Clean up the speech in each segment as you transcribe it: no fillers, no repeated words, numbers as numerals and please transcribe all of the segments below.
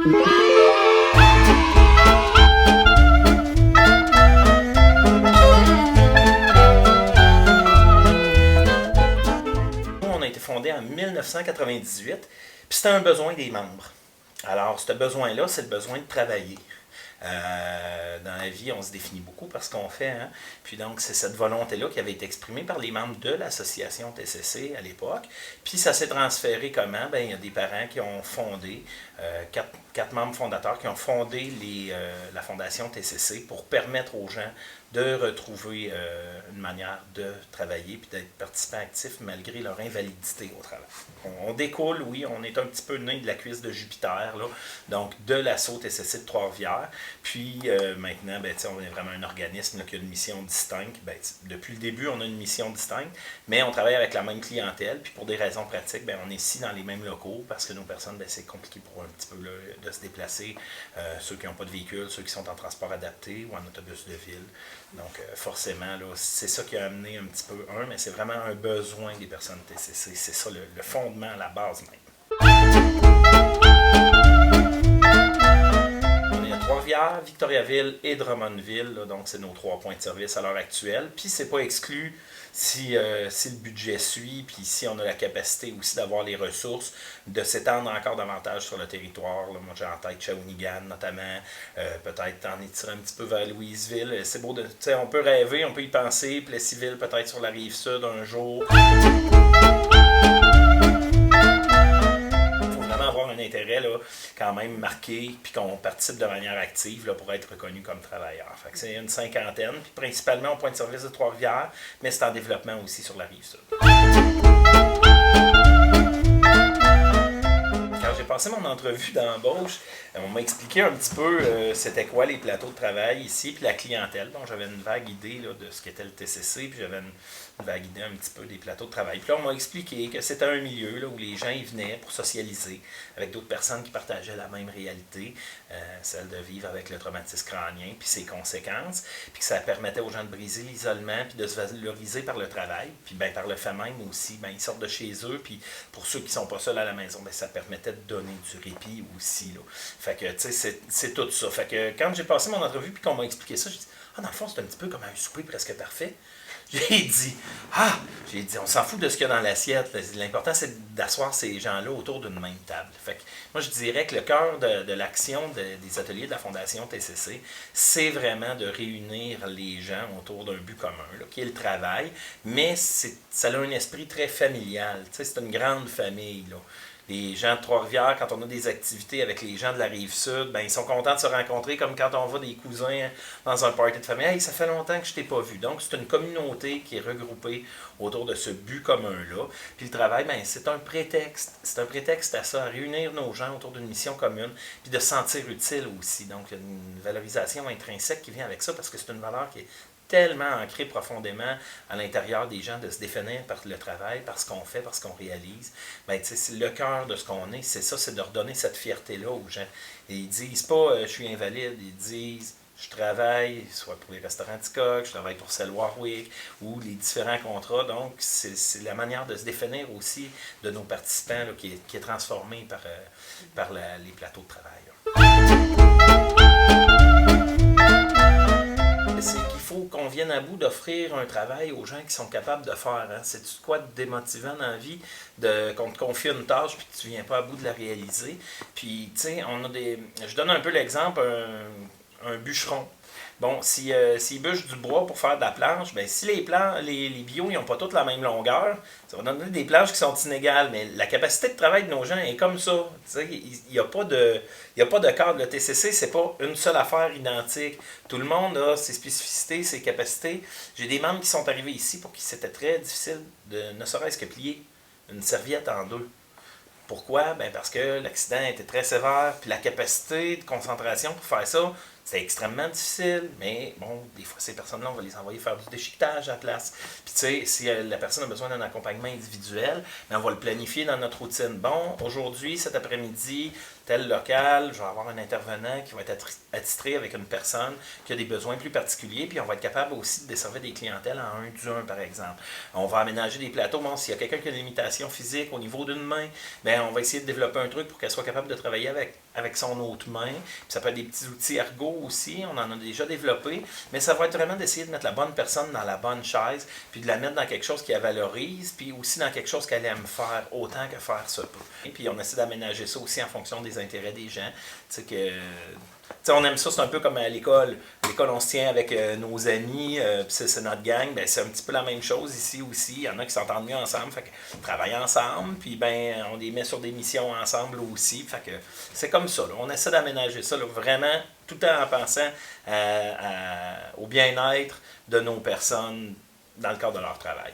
On a été fondé en 1998, puis c'était un besoin des membres. Alors, ce besoin-là, c'est le besoin de travailler. Dans la vie, on se définit beaucoup par ce qu'on fait. Hein? Puis donc, c'est cette volonté-là qui avait été exprimée par les membres de l'association TCC à l'époque. Puis ça s'est transféré comment? Ben, il y a des parents qui ont fondé, quatre membres fondateurs qui ont fondé la fondation TCC pour permettre aux gens de retrouver une manière de travailler puis d'être participants actifs malgré leur invalidité au travail. On découle, oui, on est un petit peu né de la cuisse de Jupiter, là, donc de l'assaut TCC de Trois-Rivières. Puis maintenant, ben, on est vraiment un organisme là, qui a une mission distincte. Ben, depuis le début, on a une mission distincte, mais on travaille avec la même clientèle. Puis pour des raisons pratiques, ben, on est ici dans les mêmes locaux parce que nos personnes, ben, c'est compliqué pour un petit peu là, de se déplacer. Ceux qui n'ont pas de véhicule, ceux qui sont en transport adapté ou en autobus de ville. Donc forcément, là, c'est ça qui a amené un petit peu mais c'est vraiment un besoin des personnes TCC. C'est ça le fondement, la base même. On est à Trois-Rivières, Victoriaville et Drummondville, là, donc c'est nos 3 points de service à l'heure actuelle. Puis c'est pas exclu si le budget suit, puis si on a la capacité aussi d'avoir les ressources, de s'étendre encore davantage sur le territoire. Là, moi j'ai en tête Shawinigan notamment, peut-être en étirant un petit peu vers Louisville. C'est beau, on peut rêver, on peut y penser, Plessisville peut-être sur la rive sud un jour. Avoir un intérêt là, quand même marqué, puis qu'on participe de manière active là, pour être reconnu comme travailleur. Fait que c'est une 50aine, puis principalement au point de service de Trois-Rivières, mais c'est en développement aussi sur la Rive-Sud. Quand j'ai passé mon entrevue d'embauche, on m'a expliqué un petit peu c'était quoi les plateaux de travail ici, puis la clientèle. Donc j'avais une vague idée là, de ce qu'était le TCC, puis j'avais une vague idée un petit peu des plateaux de travail. Puis là, on m'a expliqué que c'était un milieu là, où les gens y venaient pour socialiser avec d'autres personnes qui partageaient la même réalité, celle de vivre avec le traumatisme crânien, puis ses conséquences, puis que ça permettait aux gens de briser l'isolement, puis de se valoriser par le travail, puis ben, par le fait même aussi, ben, ils sortent de chez eux, puis pour ceux qui ne sont pas seuls à la maison, ben, ça permettait de donner du répit aussi. Là. Fait que, tu sais, c'est tout ça. Fait que quand j'ai passé mon entrevue, puis qu'on m'a expliqué ça, j'ai dit, ah, dans le fond, c'est un petit peu comme un souper presque parfait. J'ai dit, on s'en fout de ce qu'il y a dans l'assiette. L'important, c'est d'asseoir ces gens-là autour d'une même table. Fait que, moi, je dirais que le cœur de l'action des ateliers de la Fondation TCC, c'est vraiment de réunir les gens autour d'un but commun, là, qui est le travail, mais ça a un esprit très familial. C'est une grande famille, là. Les gens de Trois-Rivières, quand on a des activités avec les gens de la Rive-Sud, ben, ils sont contents de se rencontrer comme quand on va des cousins dans un party de famille. Hey, ça fait longtemps que je t'ai pas vu. Donc, c'est une communauté qui est regroupée autour de ce but commun-là. Puis le travail, ben, c'est un prétexte. C'est un prétexte à ça, à réunir nos gens autour d'une mission commune, puis de se sentir utile aussi. Donc, il y a une valorisation intrinsèque qui vient avec ça, parce que c'est une valeur qui est tellement ancré profondément à l'intérieur des gens de se définir par le travail, par ce qu'on fait, par ce qu'on réalise. Ben, c'est le cœur de ce qu'on est, c'est ça, c'est de redonner cette fierté-là aux gens. Et ils disent pas je suis invalide, ils disent je travaille, soit pour les restaurants Ticoc, je travaille pour Cell Warwick, ou les différents contrats. Donc, c'est la manière de se définir aussi de nos participants là, qui est transformée par les plateaux de travail. C'est qu'il faut qu'on vienne à bout d'offrir un travail aux gens qui sont capables de faire. Hein. C'est quoi de démotivant dans la vie qu'on te confie une tâche puis que tu ne viens pas à bout de la réaliser. Puis, tu sais, je donne un peu l'exemple, un bûcheron. Bon, s'il bûche du bois pour faire de la planche, ben si les bio, ils n'ont pas toutes la même longueur, ça va donner des planches qui sont inégales, mais la capacité de travail de nos gens est comme ça. Il n'y a pas de cadre. Le TCC, c'est pas une seule affaire identique. Tout le monde a ses spécificités, ses capacités. J'ai des membres qui sont arrivés ici pour qui c'était très difficile de ne serait-ce que plier une serviette en deux. Pourquoi? Ben parce que l'accident était très sévère, puis la capacité de concentration pour faire ça, C'était extrêmement difficile, mais bon, des fois, ces personnes-là, on va les envoyer faire du déchiquetage à la place. Puis, tu sais, si la personne a besoin d'un accompagnement individuel, bien, on va le planifier dans notre routine. Bon, aujourd'hui, cet après-midi, tel local, je vais avoir un intervenant qui va être attitré avec une personne qui a des besoins plus particuliers, puis on va être capable aussi de desservir des clientèles en un du un, par exemple. On va aménager des plateaux. Bon, s'il y a quelqu'un qui a une limitation physique au niveau d'une main, bien, on va essayer de développer un truc pour qu'elle soit capable de travailler avec son autre main. Puis ça peut être des petits outils ergo aussi, on en a déjà développé, mais ça va être vraiment d'essayer de mettre la bonne personne dans la bonne chaise, puis de la mettre dans quelque chose qui la valorise, puis aussi dans quelque chose qu'elle aime faire autant que faire se peut. Et puis on essaie d'aménager ça aussi en fonction des intérêts des gens. Tu sais que t'sais, on aime ça, c'est un peu comme à l'école. À l'école, on se tient avec nos amis, puis c'est notre gang. Ben, c'est un petit peu la même chose ici aussi. Il y en a qui s'entendent mieux ensemble, fait que travaillent ensemble, puis ben, on les met sur des missions ensemble aussi. Fait que c'est comme ça. Là. On essaie d'aménager ça là, vraiment tout en pensant au bien-être de nos personnes dans le cadre de leur travail.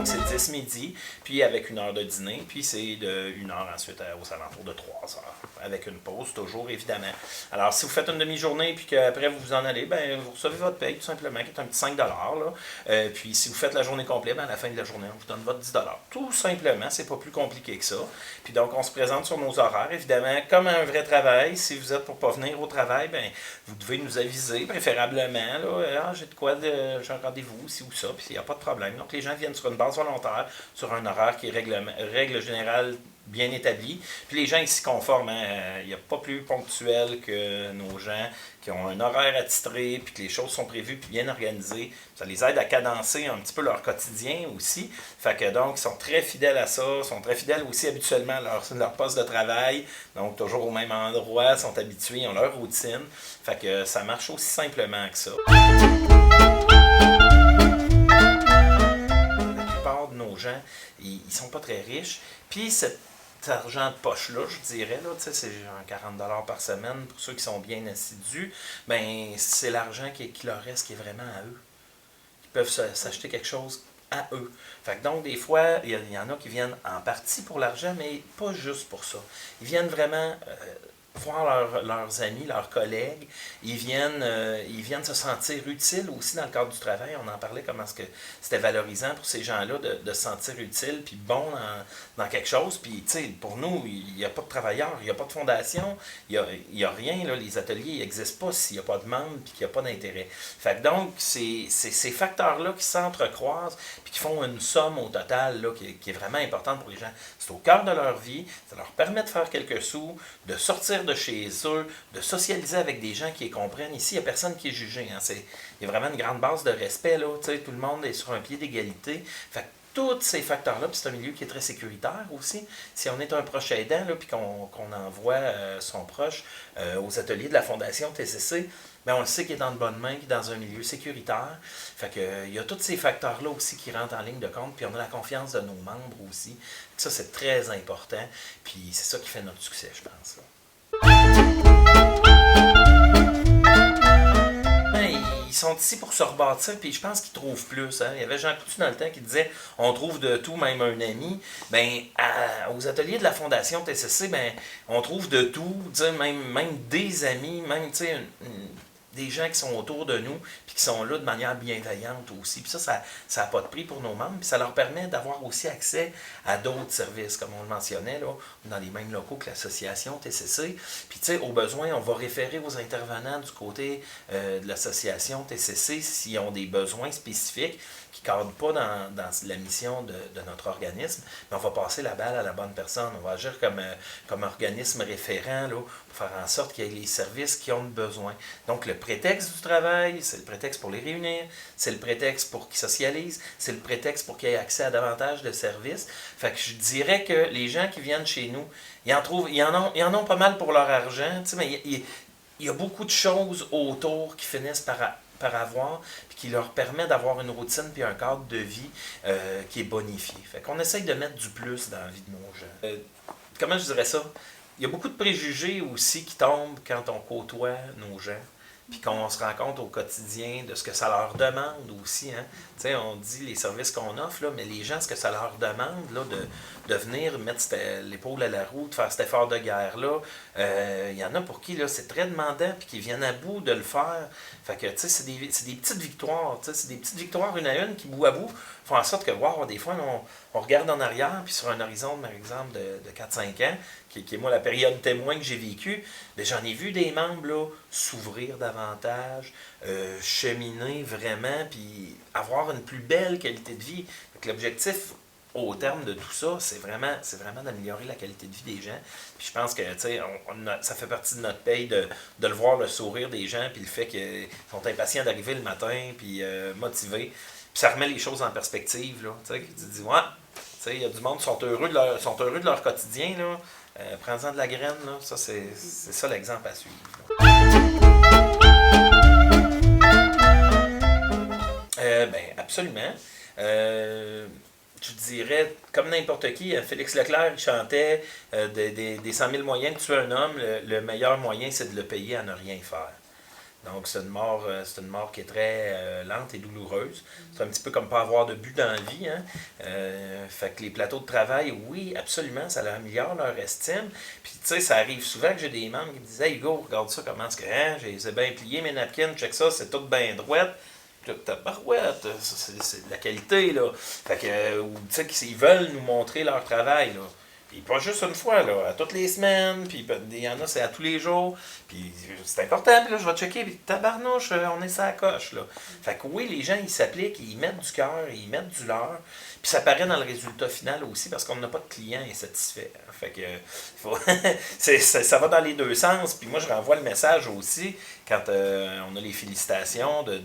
C'est 10 midi, puis avec une heure de dîner, puis c'est de 1 heure ensuite aux alentours de 3 heures, avec une pause toujours évidemment. Alors si vous faites une demi-journée, puis qu'après vous vous en allez, ben vous recevez votre paye tout simplement, qui est un petit 5 là. Puis si vous faites la journée complète, ben à la fin de la journée, on vous donne votre 10 tout simplement, c'est pas plus compliqué que ça. Puis donc on se présente sur nos horaires, évidemment, comme un vrai travail. Si vous êtes pour pas venir au travail, ben vous devez nous aviser, préférablement, là, j'ai de quoi, j'ai un rendez-vous, ci ou ça, puis il n'y a pas de problème. Donc les gens viennent sur une base volontaire, sur un horaire qui est règle générale bien établie. Puis les gens ils s'y conforment. Il n'y a pas plus ponctuel que nos gens qui ont un horaire attitré, puis que les choses sont prévues, puis bien organisées. Ça les aide à cadencer un petit peu leur quotidien aussi. Fait que donc, ils sont très fidèles à ça, sont très fidèles aussi habituellement à leur poste de travail. Donc, toujours au même endroit, sont habitués, ils ont leur routine. Fait que ça marche aussi simplement que ça. De nos gens, ils sont pas très riches. Puis cet argent de poche-là, je dirais, là, c'est un 40$ par semaine pour ceux qui sont bien assidus, ben c'est l'argent qui leur reste qui est vraiment à eux. Ils peuvent s'acheter quelque chose à eux. Fait que donc, des fois, il y en a qui viennent en partie pour l'argent, mais pas juste pour ça. Ils viennent vraiment voir leurs amis, leurs collègues, ils viennent se sentir utiles aussi dans le cadre du travail. On en parlait comment est-ce que c'était valorisant pour ces gens-là de se sentir utiles puis bon dans quelque chose. Puis, tu sais, pour nous, il n'y a pas de travailleurs, il n'y a pas de fondation, il n'y a rien. Là, les ateliers n'existent pas s'il n'y a pas de demande puis qu'il n'y a pas d'intérêt. Fait que donc, c'est ces facteurs-là qui s'entrecroisent puis qui font une somme au total là, qui est vraiment importante pour les gens. C'est au cœur de leur vie, ça leur permet de faire quelques sous, de sortir de chez eux, de socialiser avec des gens qui les comprennent. Ici, il n'y a personne qui est jugé. Hein. Il y a vraiment une grande base de respect. Là. Tout le monde est sur un pied d'égalité. Fait que tous ces facteurs-là, puis c'est un milieu qui est très sécuritaire aussi. Si on est un proche aidant, puis qu'on envoie son proche aux ateliers de la Fondation TCC, bien, on le sait qu'il est dans de bonnes mains, qu'il est dans un milieu sécuritaire. Fait que, il y a tous ces facteurs-là aussi qui rentrent en ligne de compte, puis on a la confiance de nos membres aussi. Ça, c'est très important, puis c'est ça qui fait notre succès, je pense. Là. Ils sont ici pour se rebâtir, puis je pense qu'ils trouvent plus. Hein. Il y avait Jean Coutu dans le temps qui disait « on trouve de tout, même un ami ». Ben, aux ateliers de la Fondation TCC, ben, on trouve de tout, même des amis, même des gens qui sont autour de nous, puis qui sont là de manière bienveillante aussi. Puis ça n'a pas de prix pour nos membres, puis ça leur permet d'avoir aussi accès à d'autres services, comme on le mentionnait, là, dans les mêmes locaux que l'association TCC. Puis, tu sais, au besoin, on va référer aux intervenants du côté de l'association TCC s'ils ont des besoins spécifiques qui ne cadrent pas dans la mission de notre organisme, mais on va passer la balle à la bonne personne. On va agir comme organisme référent là, pour faire en sorte qu'il y ait les services qui ont besoin. Donc, le prétexte du travail, c'est le prétexte pour les réunir, c'est le prétexte pour qu'ils socialisent, c'est le prétexte pour qu'ils aient accès à davantage de services. Fait que je dirais que les gens qui viennent chez nous, ils en ont pas mal pour leur argent, mais il y a beaucoup de choses autour qui finissent par avoir, puis qui leur permet d'avoir une routine puis un cadre de vie qui est bonifié. Fait qu'on essaye de mettre du plus dans la vie de nos gens. Comment je dirais ça? Il y a beaucoup de préjugés aussi qui tombent quand on côtoie nos gens. puis qu'on se rend compte au quotidien de ce que ça leur demande aussi. Hein. On dit les services qu'on offre, là, mais les gens, ce que ça leur demande là, de venir mettre l'épaule à la roue, de faire cet effort de guerre-là, il y en a pour qui là, c'est très demandant, puis qui viennent à bout de le faire. Fait que c'est des petites victoires, c'est des petites victoires une à une qui, bout à bout, font en sorte que, wow, des fois, on regarde en arrière, puis sur un horizon, par exemple, de 4-5 ans, qui est moi la période témoin que j'ai vécue, ben, j'en ai vu des membres là, s'ouvrir davantage, cheminer vraiment, puis avoir une plus belle qualité de vie. Donc, l'objectif, au terme de tout ça, c'est vraiment d'améliorer la qualité de vie des gens. Puis je pense que ça fait partie de notre paye de le voir, le sourire des gens, puis le fait qu'ils sont impatients d'arriver le matin, puis motivés. Puis ça remet les choses en perspective. Là, tu dis, ouais, il y a du monde qui sont heureux de leur quotidien. Là. Prends-en de la graine, là. Ça, c'est ça l'exemple à suivre. Ben, absolument. Je dirais, comme n'importe qui, Félix Leclerc, il chantait des 100 000 moyens de tuer un homme, le meilleur moyen, c'est de le payer à ne rien faire. Donc, c'est une mort qui est très lente et douloureuse. C'est un petit peu comme pas avoir de but dans la vie. Hein? Fait que les plateaux de travail, oui, absolument, ça leur améliore leur estime. Puis, tu sais, ça arrive souvent que j'ai des membres qui me disent « Hey, Hugo, regarde ça, comment est-ce que j'ai bien plié mes napkins, check ça, c'est tout bien droite. » Ta barouette, c'est de la qualité, là. Fait que, tu sais, ils veulent nous montrer leur travail, là. Puis pas juste une fois, là, à toutes les semaines, puis il y en a, c'est à tous les jours. Puis c'est important, puis là, je vais checker, puis tabarnouche, on est sur la coche, là. Fait que oui, les gens, ils s'appliquent, ils mettent du cœur, ils mettent du leur. Puis ça paraît dans le résultat final aussi, parce qu'on n'a pas de client insatisfait. Fait que ça va dans les deux sens. Puis moi, je renvoie le message aussi, quand on a les félicitations de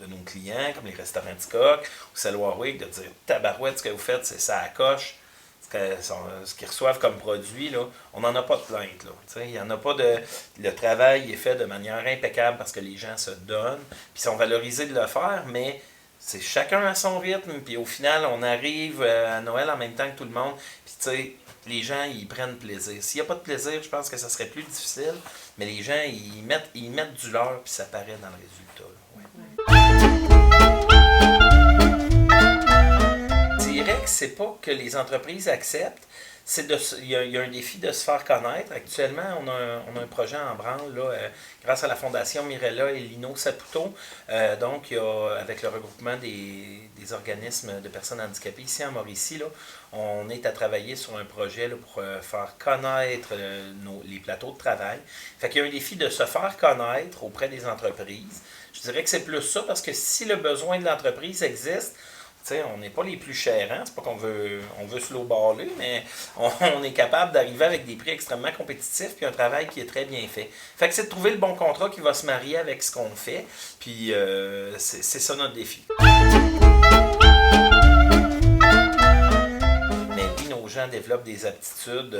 nos clients, comme les restaurants du Coq ou Salwarwick, de dire tabarouette, ce que vous faites, c'est ça à coche. Ce qu'ils reçoivent comme produit, là, on n'en a pas de plainte. Il n'y en a pas de. Le travail est fait de manière impeccable parce que les gens se donnent, puis ils sont valorisés de le faire, mais c'est chacun à son rythme, puis au final, on arrive à Noël en même temps que tout le monde, puis tu sais, les gens, ils prennent plaisir. S'il n'y a pas de plaisir, je pense que ça serait plus difficile, mais les gens, ils mettent du leur, puis ça paraît dans le résultat. Là. Je dirais que c'est pas que les entreprises acceptent, il y a un défi de se faire connaître. Actuellement, on a un projet en branle là, grâce à la Fondation Mirella et Lino Saputo. Donc, il y a, avec le regroupement des organismes de personnes handicapées ici en Mauricie, là, on est à travailler sur un projet là, pour faire connaître les plateaux de travail. Fait qu'il y a un défi de se faire connaître auprès des entreprises. Je dirais que c'est plus ça, parce que si le besoin de l'entreprise existe, t'sais, on n'est pas les plus chérants, c'est pas qu'on veut se lowballer, mais on est capable d'arriver avec des prix extrêmement compétitifs puis un travail qui est très bien fait. Fait que c'est de trouver le bon contrat qui va se marier avec ce qu'on fait, puis c'est ça notre défi. Mais oui, nos gens développent des aptitudes,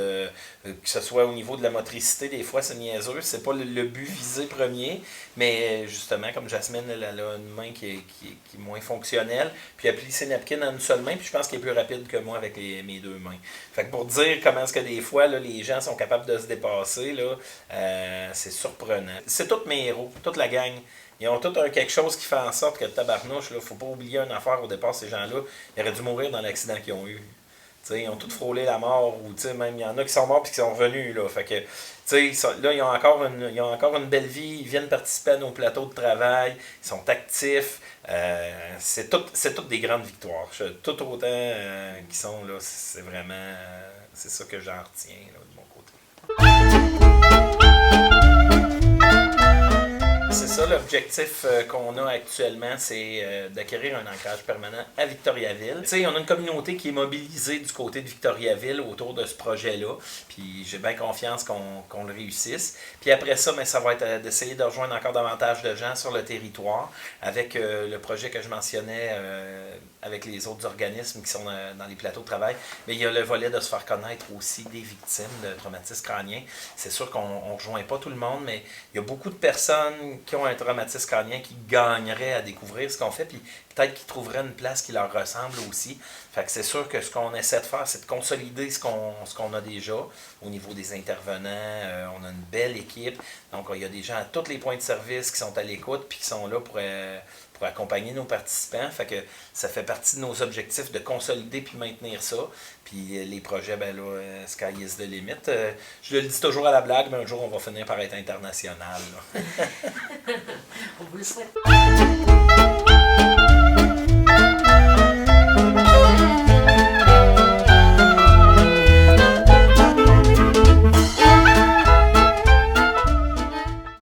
que ce soit au niveau de la motricité, des fois c'est niaiseux, c'est pas le but visé premier, mais justement, comme Jasmine, elle a une main qui est moins fonctionnelle, puis elle plie ses napkins en une seule main, puis je pense qu'elle est plus rapide que moi avec mes deux mains. Fait que pour dire comment est-ce que des fois, là, les gens sont capables de se dépasser, là, c'est surprenant. C'est tous mes héros, toute la gang. Ils ont tout quelque chose qui fait en sorte que tabarnouche, là, faut pas oublier une affaire au départ, ces gens-là, ils auraient dû mourir dans l'accident qu'ils ont eu. T'sais, ils ont tous frôlé la mort, ou même il y en a qui sont morts et qui sont revenus. Là. Fait que, là, ils ont encore une belle vie, ils viennent participer à nos plateaux de travail, ils sont actifs. C'est toutes des grandes victoires. Tout autant qui sont là, c'est vraiment c'est ça que j'en retiens là, de mon côté. C'est ça l'objectif qu'on a actuellement, c'est d'acquérir un ancrage permanent à Victoriaville. T'sais, on a une communauté qui est mobilisée du côté de Victoriaville autour de ce projet-là, puis j'ai bien confiance qu'on le réussisse. Puis après ça, mais ça va être d'essayer de rejoindre encore davantage de gens sur le territoire avec le projet que je mentionnais avec les autres organismes qui sont dans les plateaux de travail. Mais il y a le volet de se faire connaître aussi des victimes de traumatismes crâniens. C'est sûr qu'on ne rejoint pas tout le monde, mais il y a beaucoup de personnes qui ont un traumatisme crânien qui gagnerait à découvrir ce qu'on fait, puis peut-être qu'ils trouveraient une place qui leur ressemble aussi. Fait que c'est sûr que ce qu'on essaie de faire, c'est de consolider ce qu'on a déjà au niveau des intervenants. On a une belle équipe. Donc, il y a des gens à tous les points de service qui sont à l'écoute puis qui sont là pour accompagner nos participants. Fait que ça fait partie de nos objectifs de consolider puis maintenir ça. Puis les projets, ben là, sky is the limit. Je le dis toujours à la blague, mais un jour, on va finir par être international. On vous le souhaite.